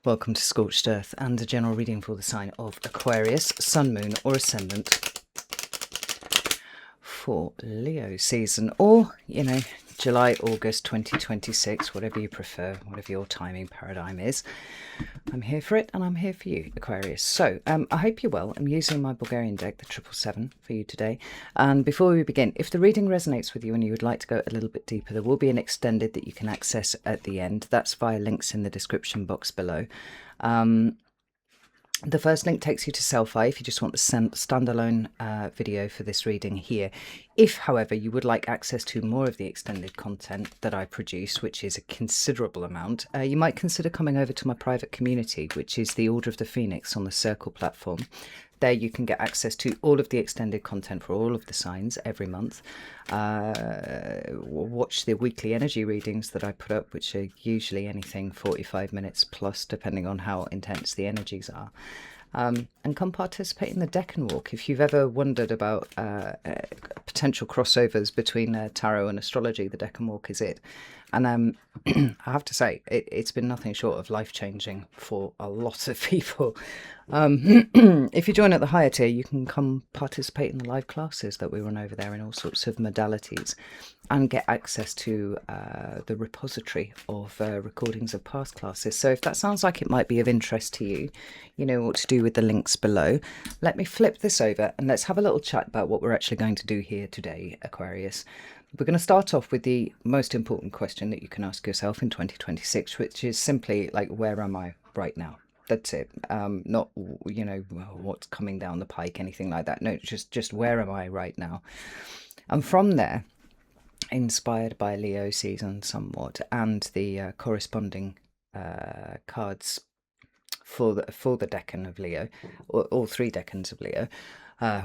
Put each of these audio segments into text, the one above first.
Welcome to Scorched Earth and a general reading for the sign of Aquarius, Sun, Moon or Ascendant for Leo season, or, July, August 2026, whatever you prefer, whatever your timing paradigm is. I'm here for it and I'm here for you, Aquarius. So I hope you're well. I'm using my Bulgarian deck, the 777, for you today. And before we begin, if the reading resonates with you and you would like to go a little bit deeper, there will be an extended that you can access at the end. That's via links in the description box below. The first link takes you to Selfie if you just want the standalone video for this reading here. If, however, you would like access to more of the extended content that I produce, which is a considerable amount, you might consider coming over to my private community, which is the Order of the Phoenix on the Circle platform. There you can get access to all of the extended content for all of the signs every month. Watch the weekly energy readings that I put up, which are usually anything 45 minutes plus, depending on how intense the energies are. And come participate in the Deccan Walk. If you've ever wondered about potential crossovers between tarot and astrology, the Deccan Walk is it. And I have to say, it's been nothing short of life-changing for a lot of people. If you join at the higher tier, you can come participate in the live classes that we run over there in all sorts of modalities and get access to the repository of recordings of past classes. So if that sounds like it might be of interest to you, you know what to do with the links below. Let me flip this over and let's have a little chat about what we're actually going to do here today, Aquarius. We're going to start off with the most important question that you can ask yourself in 2026, which is simply like, where am I right now? That's it. Not, what's coming down the pike, anything like that. No, just where am I right now? And from there, inspired by Leo season somewhat and the corresponding cards for the decan of Leo, or all three decans of Leo,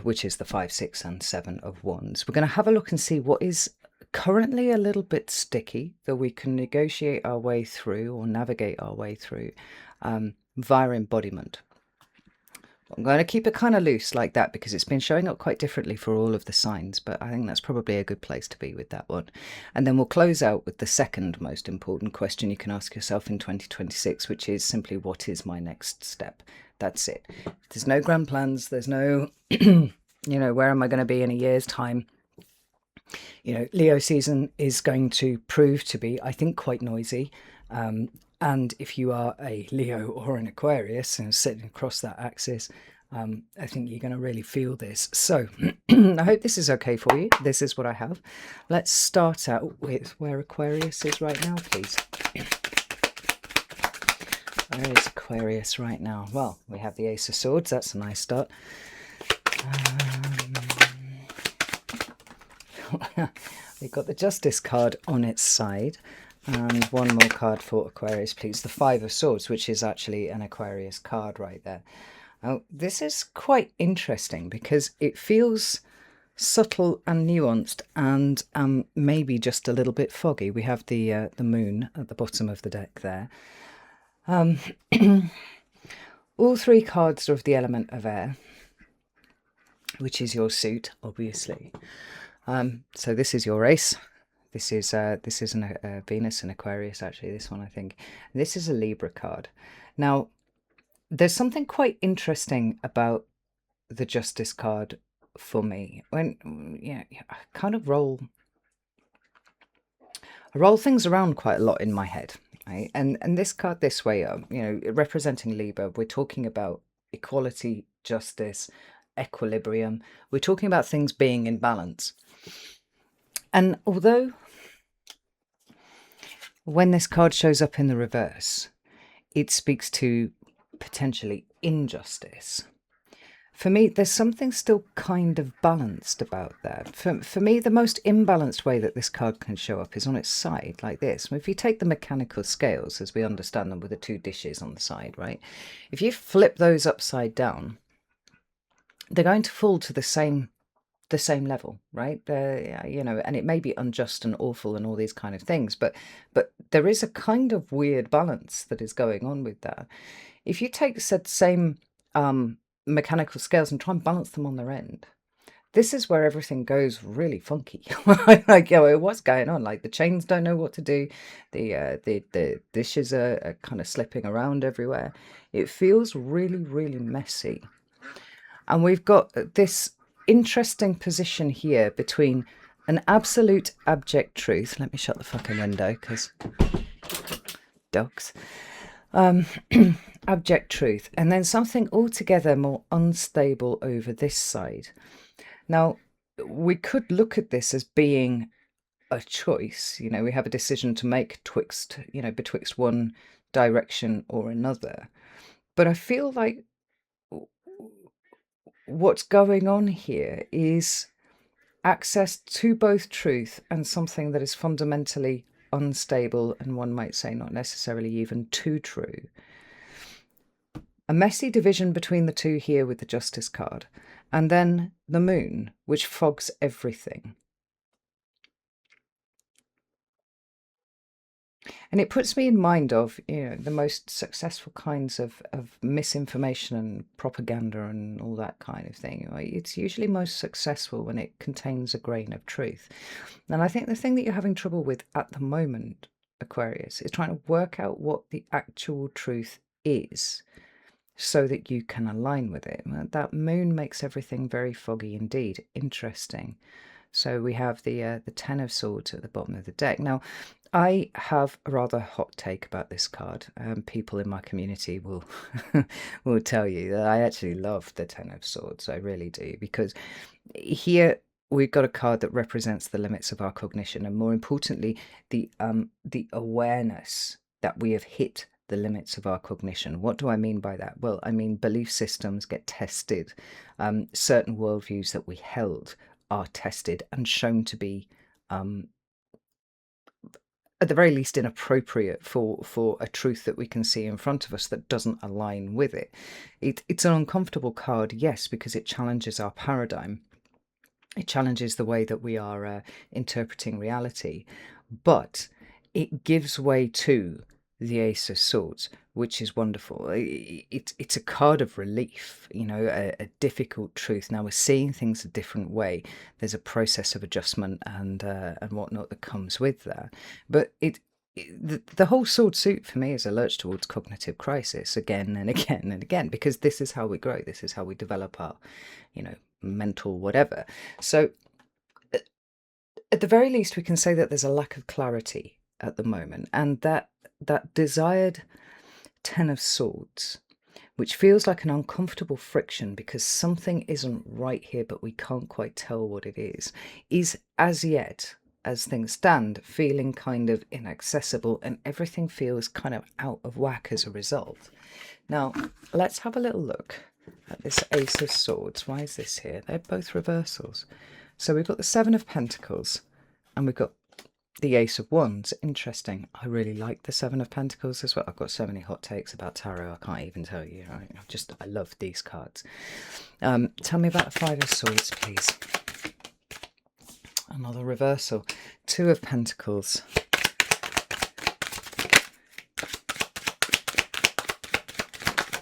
which is the 5, 6 and 7 of wands. We're going to have a look and see what is currently a little bit sticky that we can negotiate our way through or navigate our way through via embodiment. I'm going to keep it kind of loose like that because it's been showing up quite differently for all of the signs, but I think that's probably a good place to be with that one. And then we'll close out with the second most important question you can ask yourself in 2026, which is simply, what is my next step? That's it. There's no grand plans. There's no, where am I going to be in a year's time? Leo season is going to prove to be, I think, quite noisy. And if you are a Leo or an Aquarius and sitting across that axis, I think you're going to really feel this. So I hope this is okay for you. This is what I have. Let's start out with where Aquarius is right now, please. Where is Aquarius right now? Well, we have the Ace of Swords. That's a nice start. We've got the Justice card on its side. And one more card for Aquarius, please. The 5 of Swords, which is actually an Aquarius card right there. Now, this is quite interesting because it feels subtle and nuanced and maybe just a little bit foggy. We have the moon at the bottom of the deck there. All three cards are of the element of air, which is your suit, obviously. So this is your ace. This is a Venus and Aquarius, actually, this one, I think. This is a Libra card. Now, there's something quite interesting about the Justice card for me. When, I kind of roll things around quite a lot in my head, right? And this card this way, representing Libra, we're talking about equality, justice, equilibrium. We're talking about things being in balance. And although when this card shows up in the reverse, it speaks to potentially injustice, for me, there's something still kind of balanced about that. For me, the most imbalanced way that this card can show up is on its side, like this. If you take the mechanical scales, as we understand them with the two dishes on the side, right? If you flip those upside down, they're going to fall to the same level, right? And it may be unjust and awful and all these kind of things, but there is a kind of weird balance that is going on with that. If you take said same mechanical scales and try and balance them on their end, this is where everything goes really funky. Like, what's going on? Like the chains don't know what to do. The dishes are kind of slipping around everywhere. It feels really, really messy. And we've got this interesting position here between an absolute abject truth. Let me shut the fucking window because dogs. Abject truth, and then something altogether more unstable over this side. Now, we could look at this as being a choice. We have a decision to make betwixt one direction or another. But I feel like what's going on here is access to both truth and something that is fundamentally unstable, and one might say not necessarily even too true. A messy division between the two here with the Justice card, and then the Moon, which fogs everything. And it puts me in mind of, the most successful kinds of misinformation and propaganda and all that kind of thing. It's usually most successful when it contains a grain of truth. And I think the thing that you're having trouble with at the moment, Aquarius, is trying to work out what the actual truth is so that you can align with it. That Moon makes everything very foggy indeed. Interesting. So we have the Ten of Swords at the bottom of the deck. Now, I have a rather hot take about this card. People in my community will will tell you that I actually love the Ten of Swords. I really do, because here we've got a card that represents the limits of our cognition, and more importantly, the awareness that we have hit the limits of our cognition. What do I mean by that? Well, I mean belief systems get tested. Certain worldviews that we held are tested and shown to be at the very least inappropriate for a truth that we can see in front of us that doesn't align with it. It's an uncomfortable card, yes, because it challenges our paradigm. It challenges the way that we are interpreting reality, but it gives way to the Ace of Swords, which is wonderful. It's a card of relief, a difficult truth. Now we're seeing things a different way. There's a process of adjustment and whatnot that comes with that. But the whole sword suit for me is a lurch towards cognitive crisis again and again and again, because this is how we grow. This is how we develop our, mental whatever. So at the very least, we can say that there's a lack of clarity at the moment, and that desired Ten of Swords, which feels like an uncomfortable friction because something isn't right here, but we can't quite tell what it is as yet, as things stand, feeling kind of inaccessible, and everything feels kind of out of whack as a result. Now, let's have a little look at this Ace of Swords. Why is this here? They're both reversals. So we've got the Seven of Pentacles and we've got the Ace of Wands. Interesting. I really like the Seven of Pentacles as well. I've got so many hot takes about tarot, I can't even tell you. Right? I love these cards. Tell me about the Five of Swords, please. Another reversal. Two of Pentacles.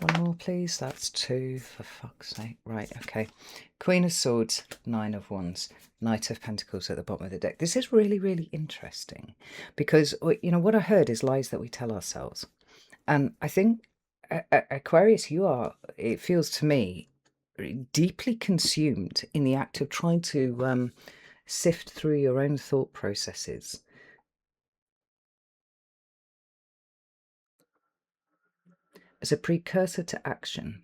One more, please. That's two, for fuck's sake. Right, okay. Queen of Swords, Nine of Wands, Knight of Pentacles at the bottom of the deck. This is really, really interesting because, what I heard is lies that we tell ourselves. And I think, Aquarius, you are, it feels to me, deeply consumed in the act of trying to sift through your own thought processes. As a precursor to action,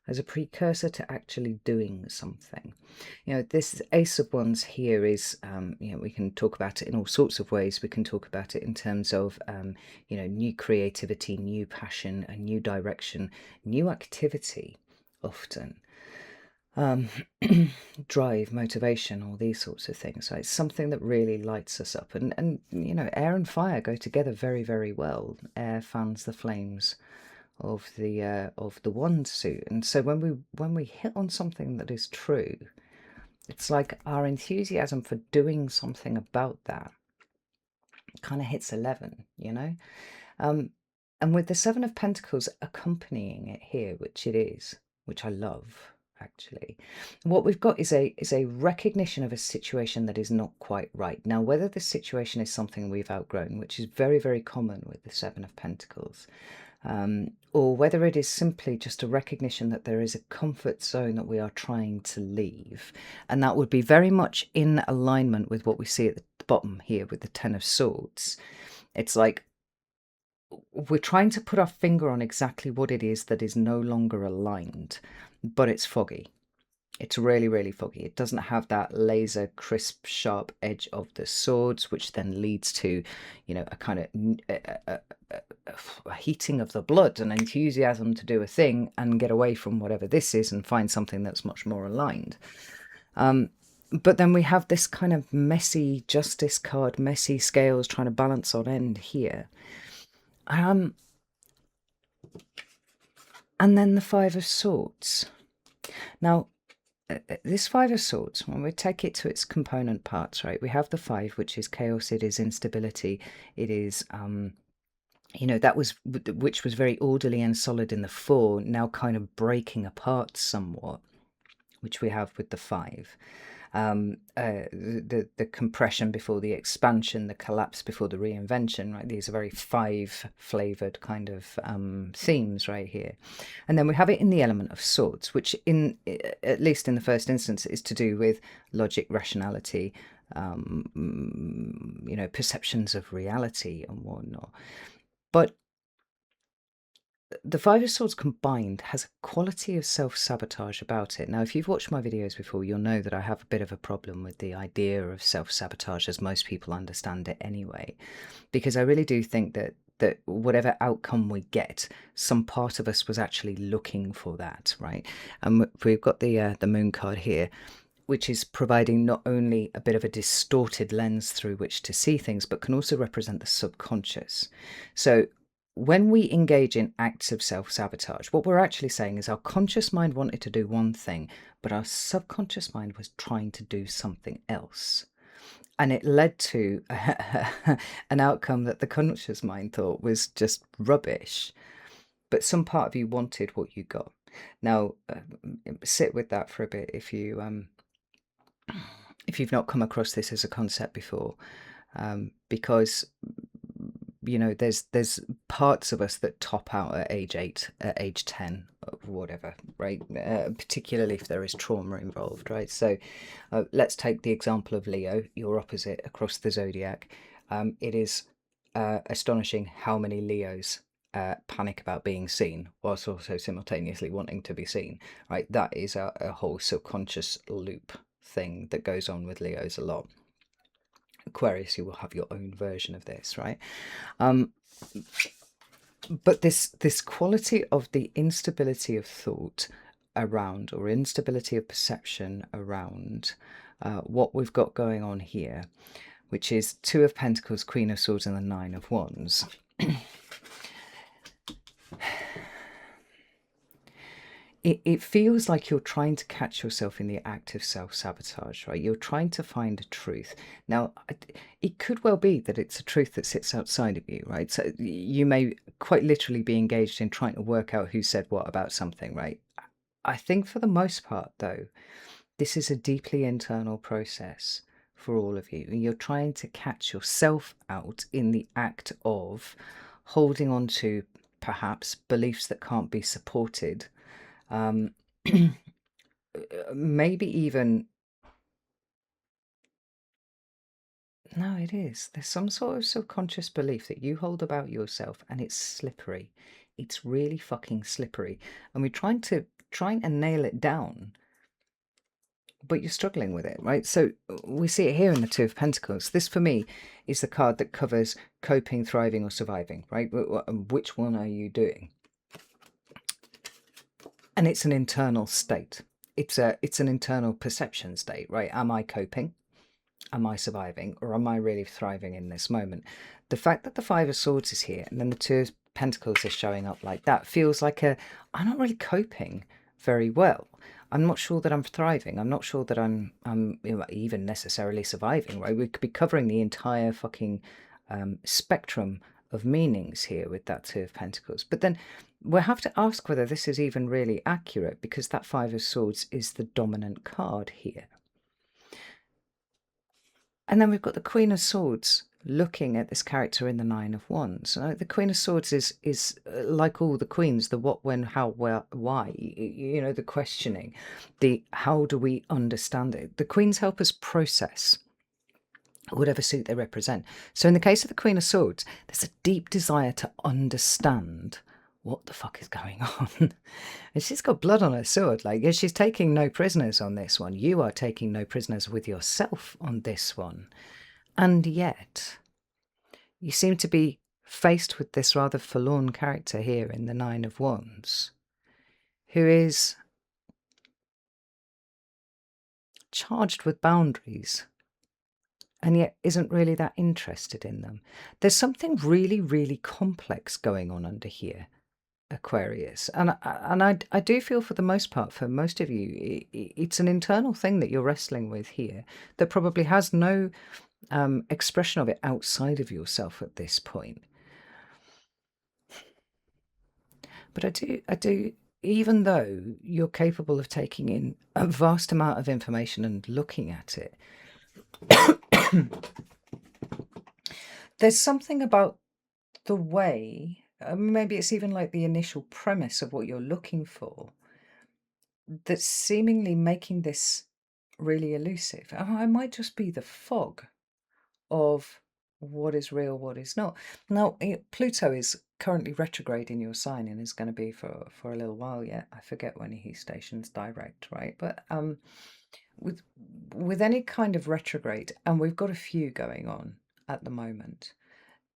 as a precursor to actually doing something. This Ace of Wands here is, we can talk about it in all sorts of ways. We can talk about it in terms of, new creativity, new passion, a new direction, new activity, often. Drive, motivation, all these sorts of things. So it's something that really lights us up. And air and fire go together very, very well. Air fans the flames of the wand suit, and so when we hit on something that is true, it's like our enthusiasm for doing something about that kind of hits 11, and with the Seven of Pentacles accompanying it here, which it is, which I love. actually. What we've got is a recognition of a situation that is not quite right. Now, whether this situation is something we've outgrown, which is very, very common with the Seven of Pentacles, or whether it is simply just a recognition that there is a comfort zone that we are trying to leave. And that would be very much in alignment with what we see at the bottom here with the Ten of Swords. It's like we're trying to put our finger on exactly what it is that is no longer aligned, but it's foggy. It's really, really foggy. It doesn't have that laser, crisp, sharp edge of the swords, which then leads to, you know, a kind of a heating of the blood and enthusiasm to do a thing and get away from whatever this is and find something that's much more aligned. But then we have this kind of messy justice card, messy scales trying to balance on end here. And then the Five of Swords. Now, this Five of Swords, when we take it to its component parts, right, we have the five, which is chaos, it is instability, it is, you know, which was very orderly and solid in the four, now kind of breaking apart somewhat, which we have with the five. The compression before the expansion, the collapse before the reinvention, right? These are very five flavored kind of themes right here. And then we have it in the element of swords, which at least in the first instance is to do with logic, rationality, you know, perceptions of reality and whatnot. But the Five of Swords combined has a quality of self-sabotage about it. Now, if you've watched my videos before, you'll know that I have a bit of a problem with the idea of self-sabotage, as most people understand it anyway, because I really do think that whatever outcome we get, some part of us was actually looking for that, right? And we've got the Moon card here, which is providing not only a bit of a distorted lens through which to see things, but can also represent the subconscious. So when we engage in acts of self-sabotage, what we're actually saying is our conscious mind wanted to do one thing, but our subconscious mind was trying to do something else. And it led to an outcome that the conscious mind thought was just rubbish. But some part of you wanted what you got. Now, sit with that for a bit if you've not come across this as a concept before, because you know, there's parts of us that top out at age 8, at age 10, whatever, right? Particularly if there is trauma involved, right? So let's take the example of Leo, your opposite across the zodiac. It is astonishing how many Leos panic about being seen whilst also simultaneously wanting to be seen, right? That is a whole subconscious loop thing that goes on with Leos a lot. Aquarius, you will have your own version of this, right? But this quality of the instability of thought around, or instability of perception around what we've got going on here, which is Two of Pentacles, Queen of Swords, and the Nine of Wands. It feels like you're trying to catch yourself in the act of self-sabotage, right? You're trying to find a truth. Now, it could well be that it's a truth that sits outside of you, right? So you may quite literally be engaged in trying to work out who said what about something, right? I think for the most part, though, this is a deeply internal process for all of you. And you're trying to catch yourself out in the act of holding on to perhaps beliefs that can't be supported. Maybe even, no, it is. There's some sort of subconscious belief that you hold about yourself, and it's slippery. It's really fucking slippery. And we're trying and nail it down, but you're struggling with it, right? So we see it here in the Two of Pentacles. This, for me, is the card that covers coping, thriving, or surviving, right? Which one are you doing? And it's an internal state. It's an internal perception state, right? Am I coping? Am I surviving? Or am I really thriving in this moment? The fact that the Five of Swords is here and then the Two of Pentacles is showing up like that feels like I'm not really coping very well. I'm not sure that I'm thriving. I'm not sure that I'm even necessarily surviving, right? We could be covering the entire fucking spectrum of meanings here with that Two of Pentacles. But then we'll have to ask whether this is even really accurate, because that Five of Swords is the dominant card here. And then we've got the Queen of Swords looking at this character in the Nine of Wands. The Queen of Swords is like all the queens, the what, when, how, where, why, you know, the questioning, the how do we understand it. The queens help us process whatever suit they represent. So in the case of the Queen of Swords, there's a deep desire to understand what the fuck is going on. And she's got blood on her sword. Like, she's taking no prisoners on this one. You are taking no prisoners with yourself on this one. And yet, you seem to be faced with this rather forlorn character here in the Nine of Wands, who is charged with boundaries and yet isn't really that interested in them. There's something really, really complex going on under here, Aquarius. And I do feel, for the most part, for most of you, it's an internal thing that you're wrestling with here that probably has no expression of it outside of yourself at this point. But I do, even though you're capable of taking in a vast amount of information and looking at it, there's something about the way, maybe it's even like the initial premise of what you're looking for, that's seemingly making this really elusive. I might just be the fog of what is real, what is not. Now, Pluto is currently retrograde in your sign and is going to be for a little while yet. I forget when he stations direct, right? But with any kind of retrograde, and we've got a few going on at the moment,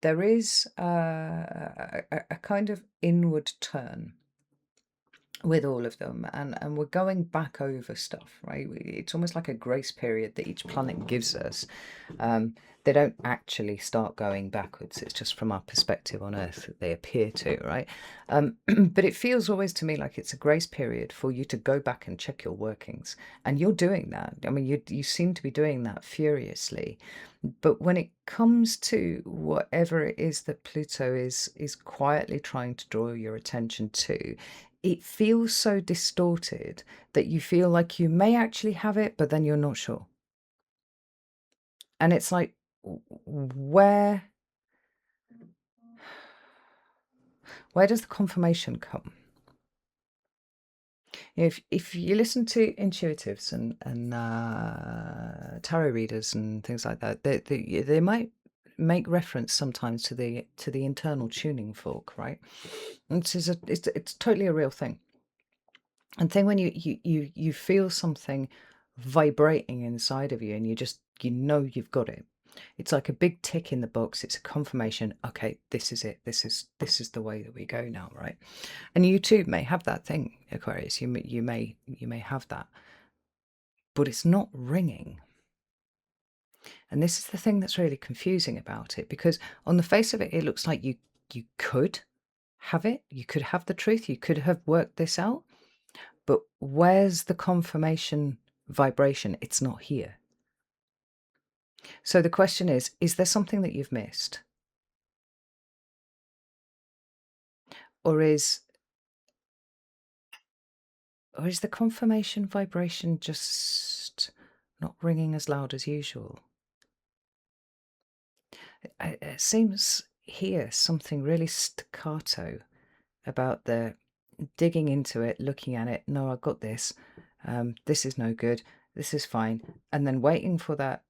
there is a kind of inward turn with all of them, and we're going back over stuff, right? It's almost like a grace period that each planet gives us. They don't actually start going backwards. It's just from our perspective on Earth that they appear to, right? But it feels always to me like it's a grace period for you to go back and check your workings. And you're doing that. I mean, you seem to be doing that furiously. But when it comes to whatever it is that Pluto is quietly trying to draw your attention to, it feels so distorted that you feel like you may actually have it, but then you're not sure. And it's like, where does the confirmation come? If you listen to intuitives and tarot readers and things like that, they might make reference sometimes to the internal tuning fork, right? It's totally a real thing. And then when you feel something vibrating inside of you, and you know you've got it. It's like a big tick in the box. It's a confirmation. Okay, this is it. This is the way that we go now, right? And you too may have that thing, Aquarius. You may have that, but it's not ringing. And this is the thing that's really confusing about it, because on the face of it, it looks like you could have it. You could have the truth. You could have worked this out. But where's the confirmation vibration? It's not here. So the question is there something that you've missed? Or is the confirmation vibration just not ringing as loud as usual? It seems here something really staccato about the digging into it, looking at it. No, I've got this. This is no good. This is fine. And then waiting for that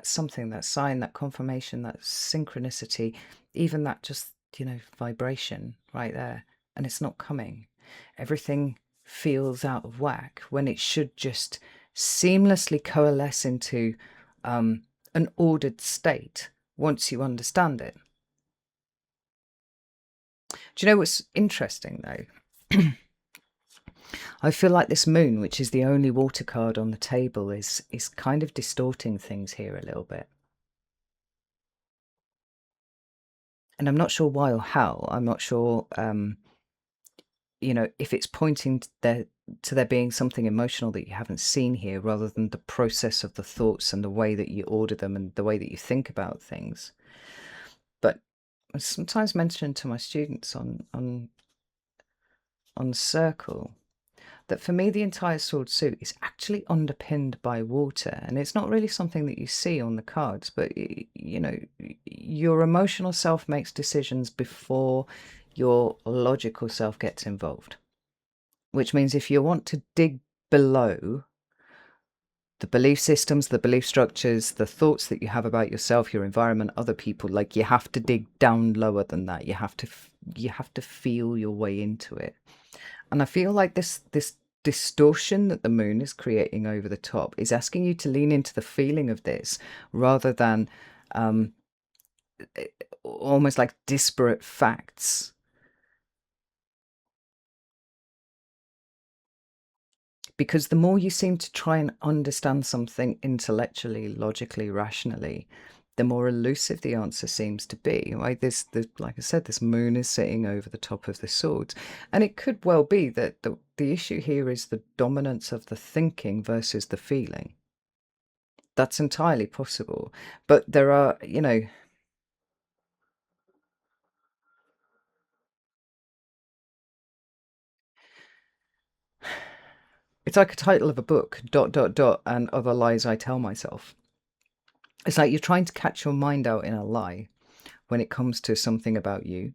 something, that sign, that confirmation, that synchronicity, even that just, vibration right there. And it's not coming. Everything feels out of whack when it should just seamlessly coalesce into an ordered state once you understand it. Do you know what's interesting though? I feel like this moon, which is the only water card on the table, is kind of distorting things here a little bit. And I'm not sure why or how. I'm not sure, if it's pointing to there being something emotional that you haven't seen here, rather than the process of the thoughts and the way that you order them and the way that you think about things. But sometimes mention to my students on Circle that for me the entire sword suit is actually underpinned by water, and it's not really something that you see on the cards, but you know, your emotional self makes decisions before your logical self gets involved, which means if you want to dig below the belief systems, the belief structures, the thoughts that you have about yourself, your environment, other people, like, you have to dig down lower than that. You have to feel your way into it. And I feel like this distortion that the moon is creating over the top is asking you to lean into the feeling of this rather than almost like disparate facts. Because the more you seem to try and understand something intellectually, logically, rationally, the more elusive the answer seems to be. Right? Like I said, this moon is sitting over the top of the swords, and it could well be that the issue here is the dominance of the thinking versus the feeling. That's entirely possible, but there are, it's like a title of a book, ... and other lies I tell myself. It's like you're trying to catch your mind out in a lie when it comes to something about you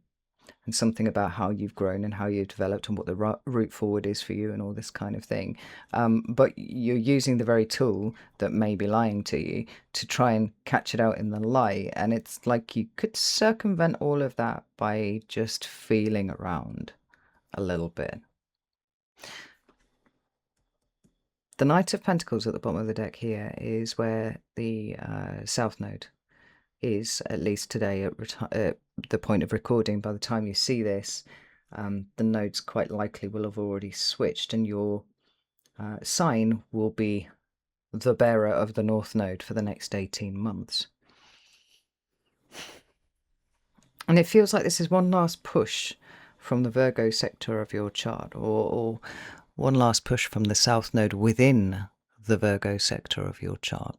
and something about how you've grown and how you've developed and what the route forward is for you and all this kind of thing. But you're using the very tool that may be lying to you to try and catch it out in the lie. And it's like you could circumvent all of that by just feeling around a little bit. The Knight of Pentacles at the bottom of the deck here is where the South Node is, at least today at the point of recording. By the time you see this, the nodes quite likely will have already switched, and your sign will be the bearer of the North Node for the next 18 months. And it feels like this is one last push from the Virgo sector of your chart, or one last push from the South Node within the Virgo sector of your chart,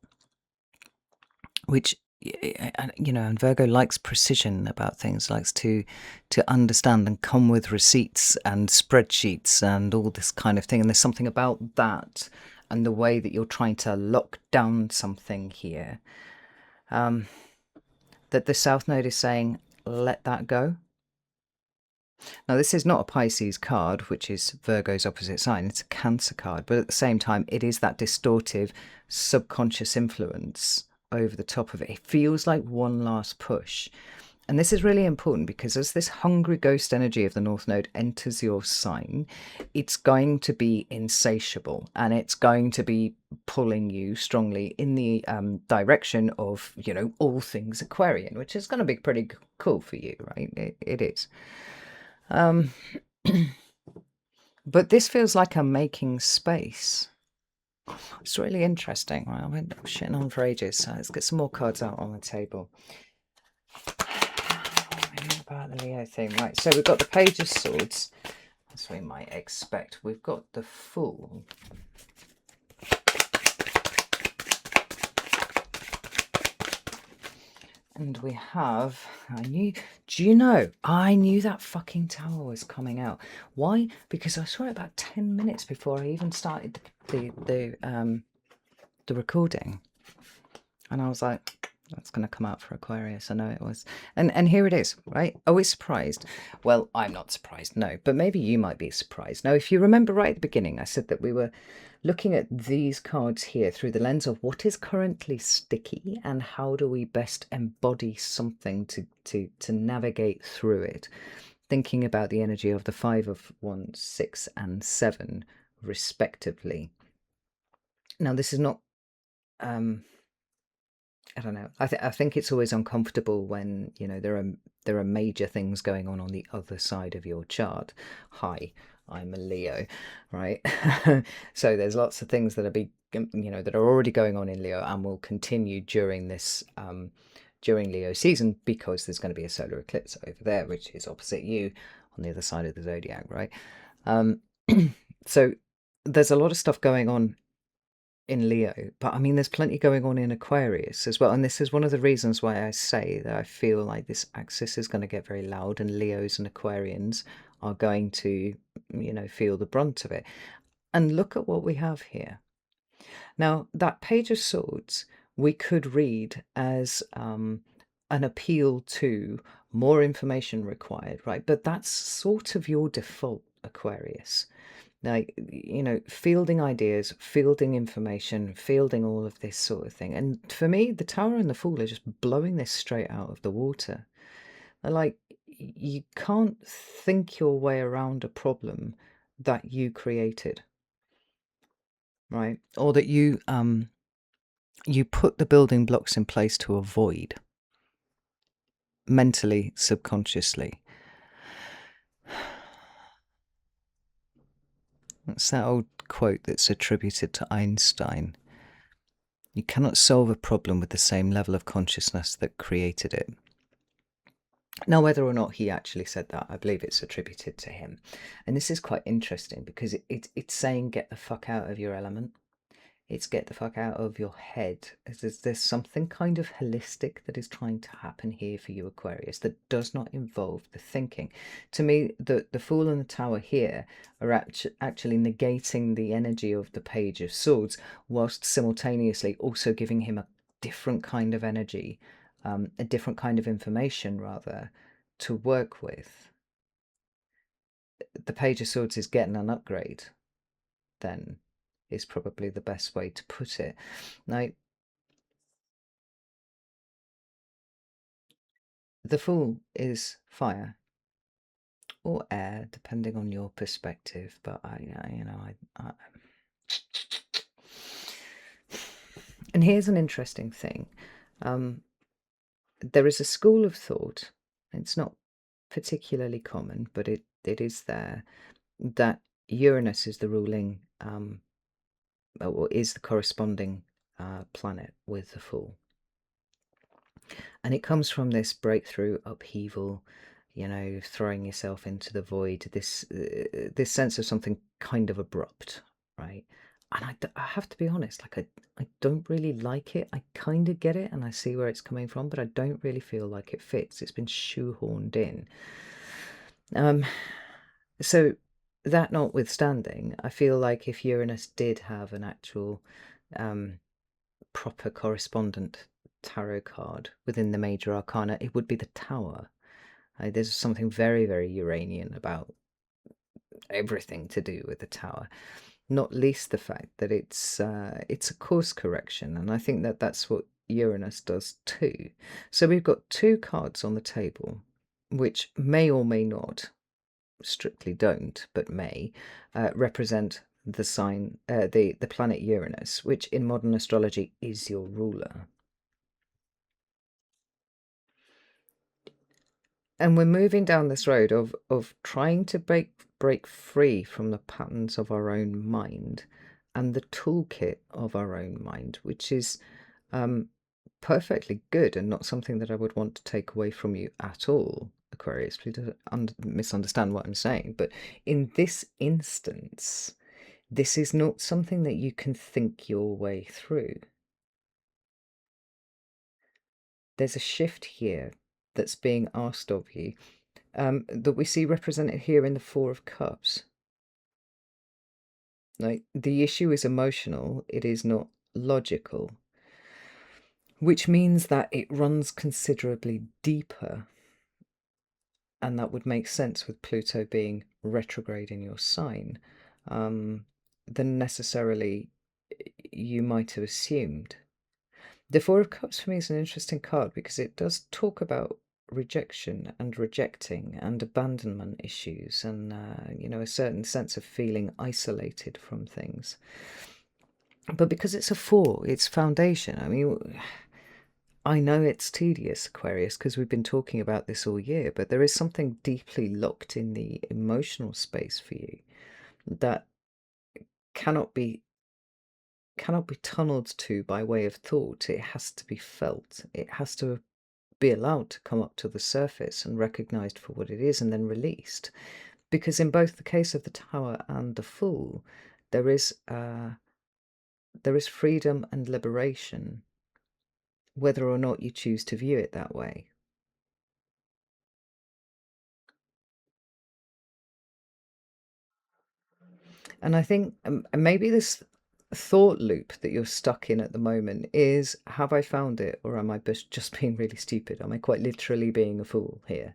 which, and Virgo likes precision about things, likes to understand and come with receipts and spreadsheets and all this kind of thing. And there's something about that and the way that you're trying to lock down something here, that the South Node is saying, let that go. Now, this is not a Pisces card, which is Virgo's opposite sign. It's a Cancer card, but at the same time, it is that distortive subconscious influence over the top of it. It feels like one last push. And this is really important because as this hungry ghost energy of the North Node enters your sign, it's going to be insatiable, and it's going to be pulling you strongly in the direction of, all things Aquarian, which is going to be pretty cool for you, right? It is. But this feels like a making space. It's really interesting. Well, I've been shitting on for ages, so let's get some more cards out on the table. About the Leo thing. Right, so we've got the Page of Swords, as we might expect. We've got the Fool. And we have, I knew that fucking tower was coming out. Why? Because I saw it about 10 minutes before I even started the recording. And I was like, that's going to come out for Aquarius. I know it was. And here it is, right? Always surprised. Well, I'm not surprised, no. But maybe you might be surprised. Now, if you remember right at the beginning, I said that we were looking at these cards here through the lens of what is currently sticky and how do we best embody something to navigate through it. Thinking about the energy of the 5 of Wands, 6 and 7, respectively. Now, this is not... I don't know. I think it's always uncomfortable when there are major things going on the other side of your chart. Hi, I'm a Leo, right? So there's lots of things that are already going on in Leo and will continue during this during Leo season, because there's going to be a solar eclipse over there, which is opposite you on the other side of the zodiac, right? So there's a lot of stuff going on in Leo, but I mean, there's plenty going on in Aquarius as well. And this is one of the reasons why I say that I feel like this axis is going to get very loud, and Leos and Aquarians are going to, feel the brunt of it. And look at what we have here. Now, that Page of Swords we could read as an appeal to more information required, right? But that's sort of your default, Aquarius. Like, fielding ideas, fielding information, fielding all of this sort of thing. And for me, the Tower and the Fool are just blowing this straight out of the water. Like, you can't think your way around a problem that you created, right? Or that you put the building blocks in place to avoid, mentally, subconsciously. That's that old quote that's attributed to Einstein. You cannot solve a problem with the same level of consciousness that created it. Now, whether or not he actually said that, I believe it's attributed to him. And this is quite interesting because it's saying get the fuck out of your element. It's get the fuck out of your head. There's something kind of holistic that is trying to happen here for you, Aquarius, that does not involve the thinking. To me, the Fool and the Tower here are actually negating the energy of the Page of Swords, whilst simultaneously also giving him a different kind of energy, a different kind of information, rather, to work with. The Page of Swords is getting an upgrade, then, is probably the best way to put it. Now, the Fool is fire or air, depending on your perspective. But and here's an interesting thing. There is a school of thought. It's not particularly common, but it is there, that Uranus is the ruling, or is the corresponding planet with the Fool. And it comes from this breakthrough, upheaval, throwing yourself into the void, this sense of something kind of abrupt, right? And I have to be honest, like, I don't really like it. I kind of get it and I see where it's coming from, but I don't really feel like it fits. It's been shoehorned in. So that notwithstanding, I feel like if Uranus did have an actual proper correspondent tarot card within the major arcana, it would be the Tower. There's something very, very Uranian about everything to do with the Tower, not least the fact that it's a course correction, and I think that that's what Uranus does too. So we've got two cards on the table, which may or may not, strictly don't, but may represent the sign, the planet Uranus, which in modern astrology is your ruler. And we're moving down this road of trying to break free from the patterns of our own mind and the toolkit of our own mind, which is perfectly good and not something that I would want to take away from you at all, Aquarius. Please don't misunderstand what I'm saying. But in this instance, this is not something that you can think your way through. There's a shift here that's being asked of you, that we see represented here in the Four of Cups. Like, the issue is emotional, it is not logical, which means that it runs considerably deeper, and that would make sense with Pluto being retrograde in your sign, than necessarily you might have assumed. The Four of Cups for me is an interesting card because it does talk about rejection and rejecting and abandonment issues and, a certain sense of feeling isolated from things. But because it's a four, it's foundation. I mean, I know it's tedious, Aquarius, because we've been talking about this all year, but there is something deeply locked in the emotional space for you that cannot be tunneled to by way of thought. It has to be felt. It has to be allowed to come up to the surface and recognized for what it is and then released. Because in both the case of the Tower and the Fool, there is there is freedom and liberation, whether or not you choose to view it that way. And I think maybe this thought loop that you're stuck in at the moment is, have I found it, or am I just being really stupid? Am I quite literally being a fool here?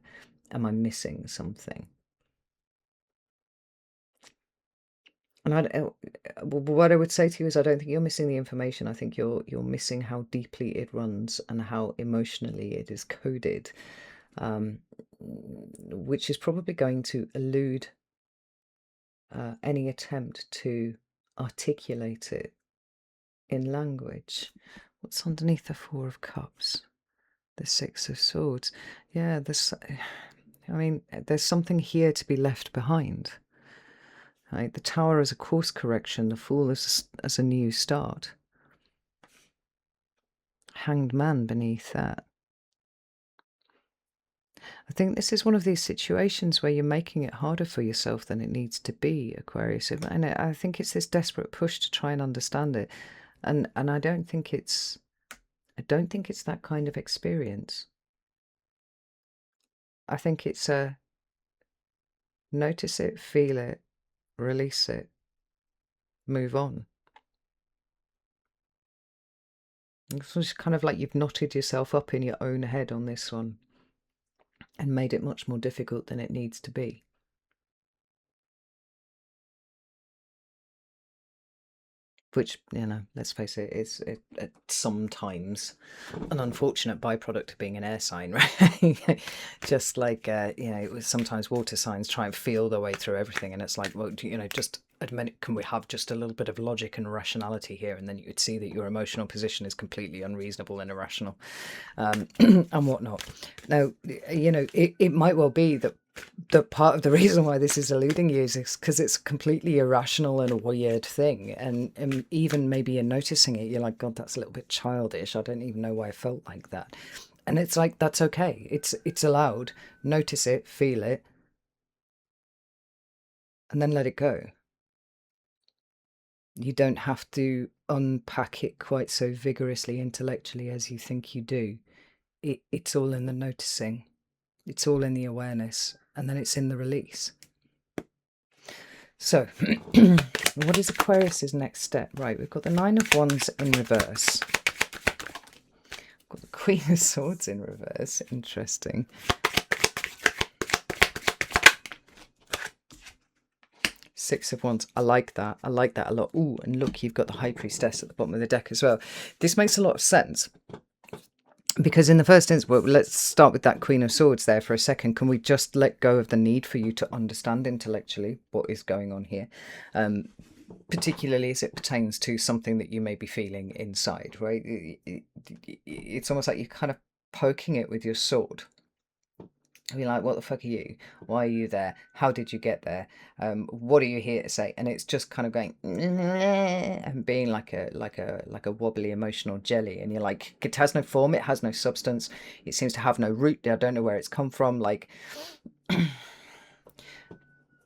Am I missing something? And what I would say to you is, I don't think you're missing the information. I think you're missing how deeply it runs and how emotionally it is coded, which is probably going to elude any attempt to articulate it in language. What's underneath the Four of Cups? The Six of Swords. Yeah, there's something here to be left behind. Right? The Tower as a course correction, the Fool as a new start. Hanged Man beneath that. I think this is one of these situations where you're making it harder for yourself than it needs to be, Aquarius. And I think it's this desperate push to try and understand it. And I don't think it's that kind of experience. I think it's a notice it, feel it, release it, move on. It's just kind of like you've knotted yourself up in your own head on this one and made it much more difficult than it needs to be. Which, let's face it, is sometimes an unfortunate byproduct of being an air sign, right? Just like, sometimes water signs try and feel their way through everything. And it's like, well, just admit, can we have just a little bit of logic and rationality here? And then you would see that your emotional position is completely unreasonable and irrational, and whatnot. Now, it might well be that part of the reason why this is eluding you is because it's completely irrational and a weird thing, and even maybe in noticing it, you're like, God, that's a little bit childish. I don't even know why I felt like that. And it's like, that's okay. It's allowed. Notice it, feel it, and then let it go. You don't have to unpack it quite so vigorously intellectually as you think you do. It's all in the noticing. It's all in the awareness, and then it's in the release. So, what is Aquarius's next step? Right, we've got the Nine of Wands in reverse. We've got the Queen of Swords in reverse. Interesting. Six of Wands. I like that. I like that a lot. Ooh, and look, you've got the High Priestess at the bottom of the deck as well. This makes a lot of sense. Because in the first instance, well, let's start with that Queen of Swords there for a second. Can we just let go of the need for you to understand intellectually what is going on here? Particularly as it pertains to something that you may be feeling inside, right? It's almost like you're kind of poking it with your sword. Be like, what the fuck are you? Why are you there? How did you get there? What are you here to say? And it's just kind of going and being like a wobbly emotional jelly. And you're like, it has no form, it has no substance, it seems to have no root. I don't know where it's come from. Like,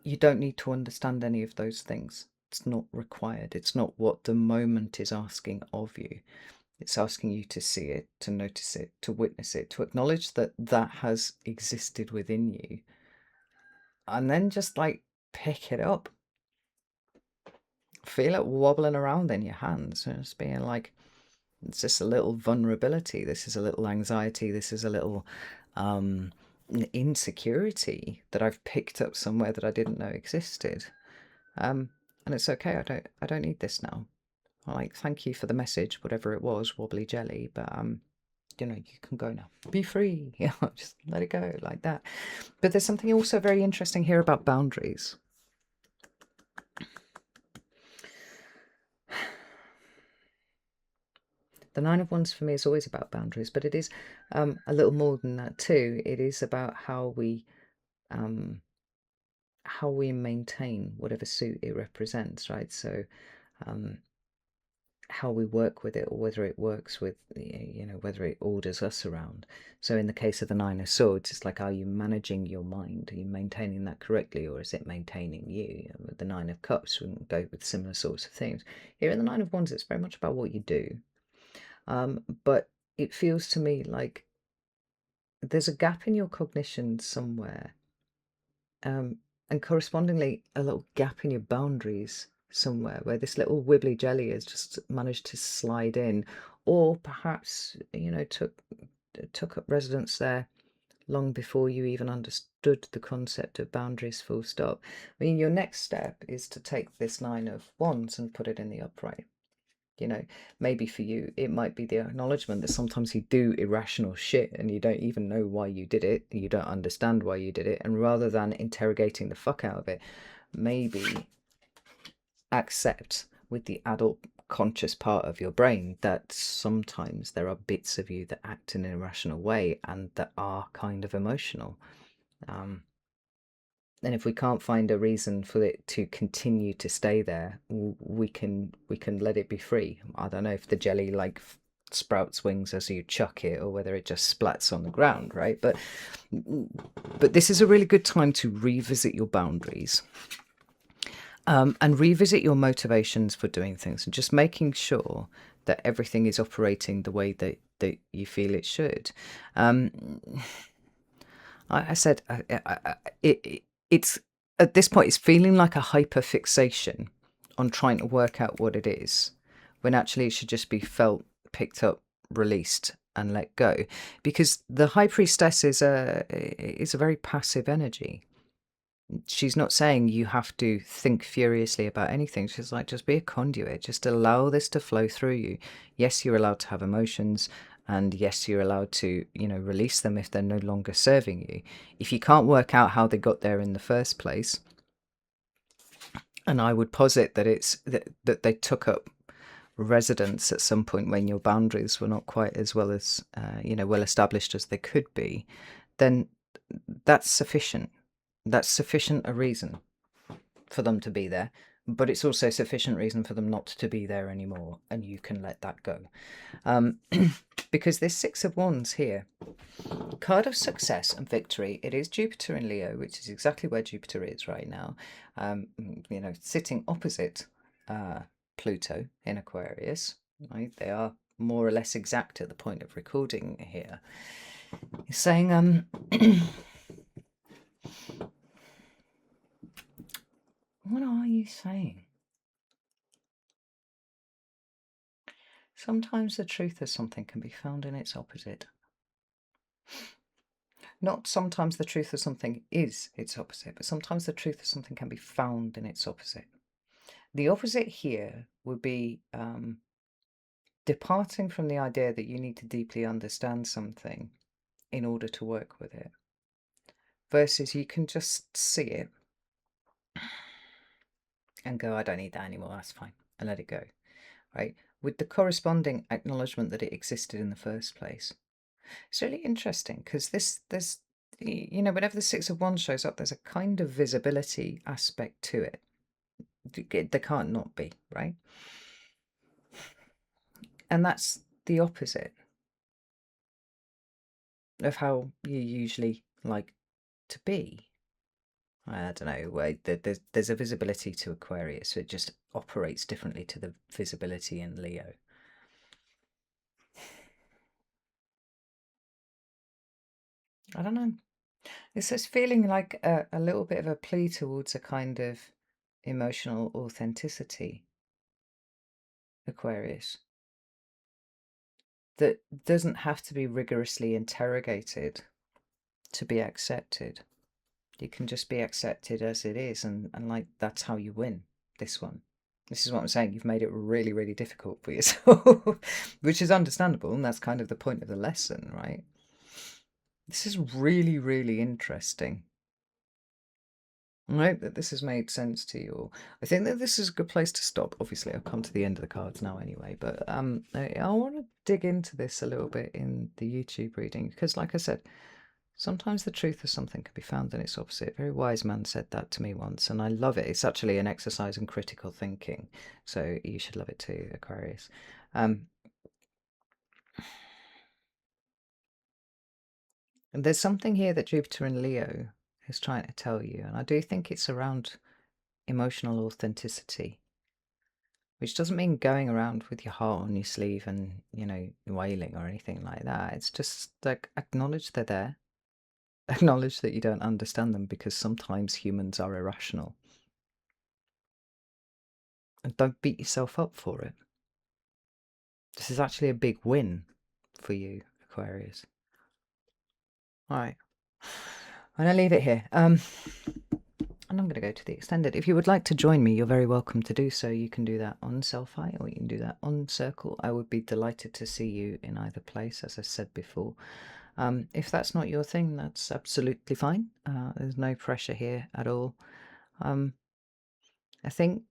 you don't need to understand any of those things. It's not required. It's not what the moment is asking of you. It's asking you to see it, to notice it, to witness it, to acknowledge that that has existed within you. And then just like pick it up. Feel it wobbling around in your hands. And just being like, it's just a little vulnerability. This is a little anxiety. This is a little insecurity that I've picked up somewhere that I didn't know existed. And it's okay. I don't need this now. Like, thank you for the message, whatever it was, wobbly jelly, but you can go now. Be free. Just let it go like that. But there's something also very interesting here about boundaries. The Nine of Wands for me is always about boundaries, but it is a little more than that too. It is about how we maintain whatever suit it represents, right? So how we work with it, or whether it works with, whether it orders us around. So in the case of the Nine of Swords, it's like, are you managing your mind? Are you maintaining that correctly, or is it maintaining you? And with the Nine of Cups, we can go with similar sorts of things. Here in the Nine of Wands, it's very much about what you do. But it feels to me like there's a gap in your cognition somewhere, and correspondingly a little gap in your boundaries somewhere, where this little wibbly jelly has just managed to slide in, or perhaps took up residence there long before you even understood the concept of boundaries, full stop. I mean, your next step is to take this Nine of Wands and put it in the upright. Maybe for you, it might be the acknowledgement that sometimes you do irrational shit and you don't even know why you did it. You don't understand why you did it. And rather than interrogating the fuck out of it, maybe accept with the adult conscious part of your brain that sometimes there are bits of you that act in an irrational way and that are kind of emotional. And if we can't find a reason for it to continue to stay there, we can let it be free. I don't know if the jelly like sprouts wings as you chuck it, or whether it just splats on the ground, right? But this is a really good time to revisit your boundaries, and revisit your motivations for doing things, and just making sure that everything is operating the way that you feel it should. I said, it's at this point, it's feeling like a hyperfixation on trying to work out what it is, when actually it should just be felt, picked up, released, and let go. Because the High Priestess is a very passive energy. She's not saying you have to think furiously about anything. She's like, just be a conduit. Just allow this to flow through you. Yes, you're allowed to have emotions. And yes, you're allowed to, release them if they're no longer serving you. If you can't work out how they got there in the first place, and I would posit that it's that they took up residence at some point when your boundaries were not quite as well as, well established as they could be, then that's sufficient. That's sufficient a reason for them to be there. But it's also sufficient reason for them not to be there anymore, and you can let that go. Because this Six of Wands here, card of success and victory, it is Jupiter in Leo, which is exactly where Jupiter is right now, sitting opposite Pluto in Aquarius, right? They are more or less exact at the point of recording here. It's saying, what are you saying? Sometimes the truth of something can be found in its opposite. Not sometimes the truth of something is its opposite, but sometimes the truth of something can be found in its opposite. The opposite here would be departing from the idea that you need to deeply understand something in order to work with it, versus you can just see it and go, I don't need that anymore, that's fine, and let it go, right? With the corresponding acknowledgement that it existed in the first place. It's really interesting because there's, whenever the Six of Wands shows up, there's a kind of visibility aspect to it. There can't not be, right? And that's the opposite of how you usually like to be. I don't know, there's a visibility to Aquarius, so it just operates differently to the visibility in Leo. I don't know. It's just feeling like a little bit of a plea towards a kind of emotional authenticity, Aquarius, that doesn't have to be rigorously interrogated to be accepted. You can just be accepted as it is, and like that's how you win this one. This is what I'm saying. You've made it really, really difficult for yourself, which is understandable, and that's kind of the point of the lesson, right? This is really, really interesting. I hope that this has made sense to you all. I think that this is a good place to stop. Obviously, I've come to the end of the cards now anyway, but I want to dig into this a little bit in the YouTube reading because, like I said, Sometimes the truth of something can be found in its opposite. A very wise man said that to me once, and I love it. It's actually an exercise in critical thinking, so you should love it too, Aquarius. And there's something here that Jupiter in Leo is trying to tell you, and I do think it's around emotional authenticity, which doesn't mean going around with your heart on your sleeve and, wailing or anything like that. It's just like acknowledge they're there. Acknowledge that you don't understand them, because sometimes humans are irrational. And don't beat yourself up for it. This is actually a big win for you, Aquarius. All right. I'm going to leave it here. And I'm going to go to the extended. If you would like to join me, you're very welcome to do so. You can do that on Selfie or you can do that on Circle. I would be delighted to see you in either place, as I said before. If that's not your thing, that's absolutely fine. There's no pressure here at all. I think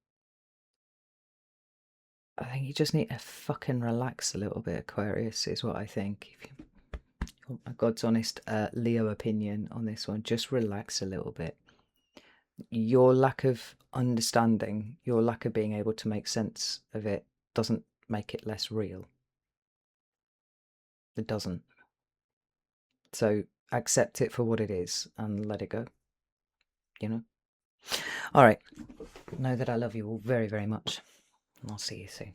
you just need to fucking relax a little bit, Aquarius, is what I think. If you want my God's honest Leo opinion on this one, just relax a little bit. Your lack of understanding, your lack of being able to make sense of it doesn't make it less real. It doesn't. So accept it for what it is and let it go. All right. Know that I love you all very, very much. And I'll see you soon.